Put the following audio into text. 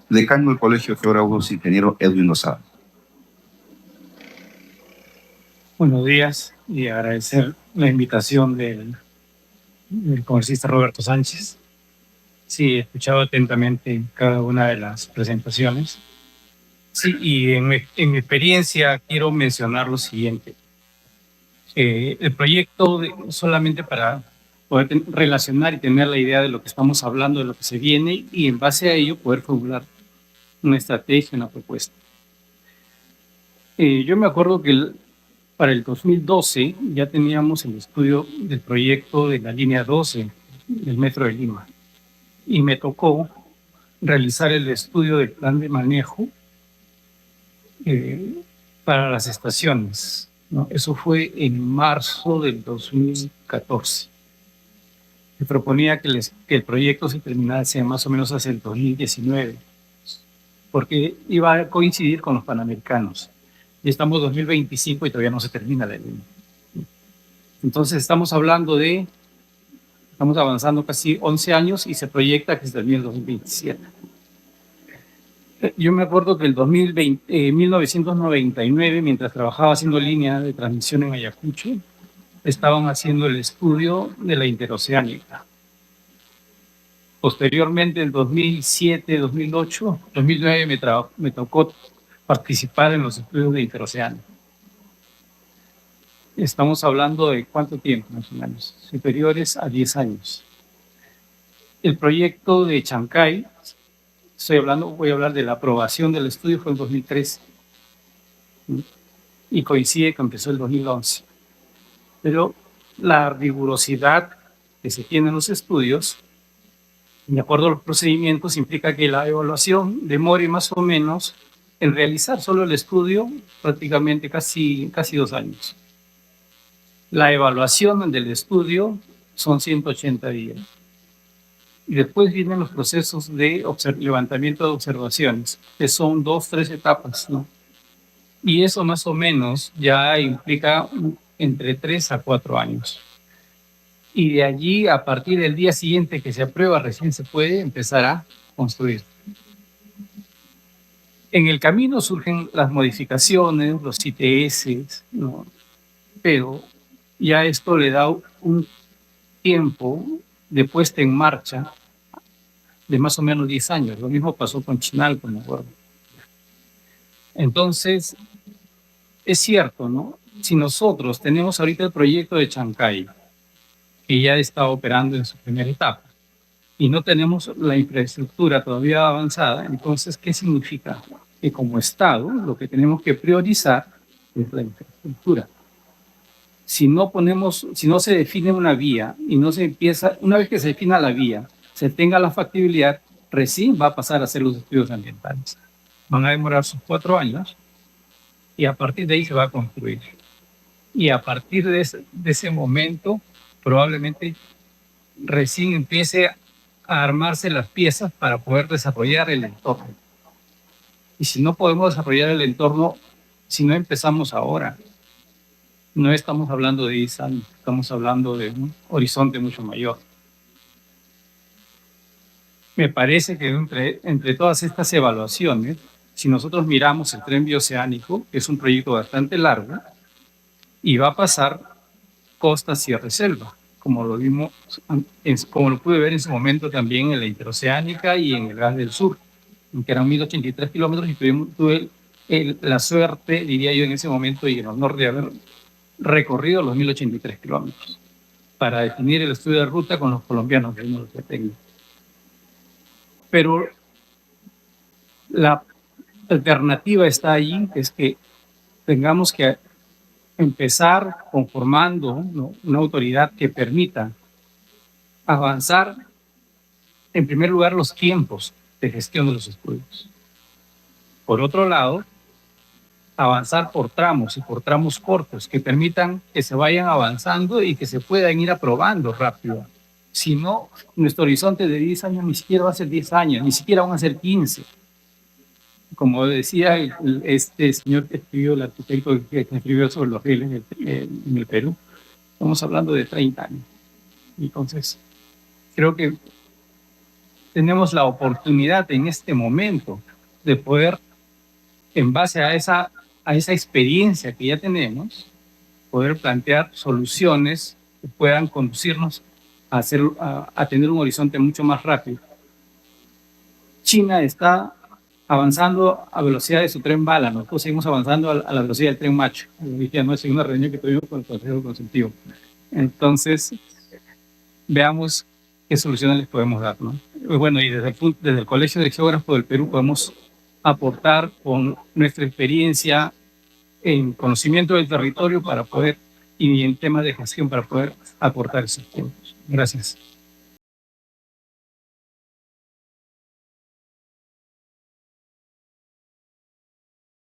Decano del Colegio de Geólogos, ingeniero Edwin Lozada. Buenos días y agradecer la invitación del congresista Roberto Sánchez. Sí, he escuchado atentamente cada una de las presentaciones. Sí, y en mi experiencia quiero mencionar lo siguiente. El proyecto, solamente para poder relacionar y tener la idea de lo que estamos hablando, de lo que se viene, y en base a ello poder formular una estrategia, una propuesta. Yo me acuerdo que para el 2012 ya teníamos el estudio del proyecto de la línea 12 del Metro de Lima y me tocó realizar el estudio del plan de manejo para las estaciones, ¿no? Eso fue en marzo del 2014. Se proponía que el proyecto se terminase más o menos hacia el 2019, porque iba a coincidir con los Panamericanos. Y estamos en 2025 y todavía no se termina la línea. Entonces estamos avanzando casi 11 años y se proyecta que se termine en 2027. Yo me acuerdo que el 1999, mientras trabajaba haciendo línea de transmisión en Ayacucho, estaban haciendo el estudio de la interoceánica. Posteriormente, en 2007, 2008, 2009 me tocó participar en los estudios de interoceánica. Estamos hablando de ¿cuánto tiempo? Más o menos, superiores a 10 años. El proyecto de Chancay, voy a hablar de la aprobación del estudio, fue en 2013 y coincide que empezó el 2011. Pero la rigurosidad que se tiene en los estudios, de acuerdo a los procedimientos, implica que la evaluación demore más o menos en realizar solo el estudio prácticamente casi 2 años. La evaluación del estudio son 180 días. Y después vienen los procesos de levantamiento de observaciones, que son 2-3 etapas, ¿no? Y eso más o menos ya implica entre 3 a 4 años. Y de allí, a partir del día siguiente que se aprueba, recién se puede empezar a construir. En el camino surgen las modificaciones, los ITS, ¿no? Pero ya esto le da un tiempo de puesta en marcha de más o menos 10 años. Lo mismo pasó con Chinalco, me acuerdo. Entonces, es cierto, ¿no? Si nosotros tenemos ahorita el proyecto de Chancay, que ya está operando en su primera etapa, y no tenemos la infraestructura todavía avanzada, entonces, ¿qué significa? Que como Estado lo que tenemos que priorizar es la infraestructura. Si no se define una vía y no se empieza, una vez que se defina la vía, se tenga la factibilidad, recién va a pasar a hacer los estudios ambientales. Van a demorar sus 4 años y a partir de ahí se va a construir. Y a partir de ese momento, probablemente recién empiece a armarse las piezas para poder desarrollar el entorno. Y si no podemos desarrollar el entorno, si no empezamos ahora, no estamos hablando de 10 años, estamos hablando de un horizonte mucho mayor. Me parece que entre todas estas evaluaciones, si nosotros miramos el Tren Bioceánico, que es un proyecto bastante largo, y va a pasar costa, sierra y selva, como lo vimos, como lo pude ver en su momento también en la interoceánica y en el gas del sur, que eran 1083 kilómetros, y tuve la suerte, diría yo en ese momento, y el honor de haber recorrido los 1083 kilómetros para definir el estudio de ruta con los colombianos, que vimos los técnicos. Pero la alternativa está allí, que es que tengamos que empezar conformando, ¿no?, una autoridad que permita avanzar, en primer lugar, los tiempos de gestión de los estudios. Por otro lado, avanzar por tramos y por tramos cortos que permitan que se vayan avanzando y que se puedan ir aprobando rápido. Si no, nuestro horizonte de 10 años ni siquiera va a ser 10 años, ni siquiera van a ser 15. Como decía este señor que escribió, el arquitecto que escribió sobre los rieles en el Perú, estamos hablando de 30 años. Entonces, creo que tenemos la oportunidad en este momento de poder, en base a esa experiencia que ya tenemos, poder plantear soluciones que puedan conducirnos a tener un horizonte mucho más rápido. China está avanzando a velocidad de su tren bala, nosotros seguimos avanzando a la velocidad del tren macho. Dije anoche en una reunión que tuvimos con el Consejo Consultivo. Entonces, veamos qué soluciones les podemos dar, ¿no? Bueno, y desde el Colegio de Geógrafos del Perú podemos aportar con nuestra experiencia en conocimiento del territorio para poder, y en temas de gestión para poder aportar esos puntos. Gracias.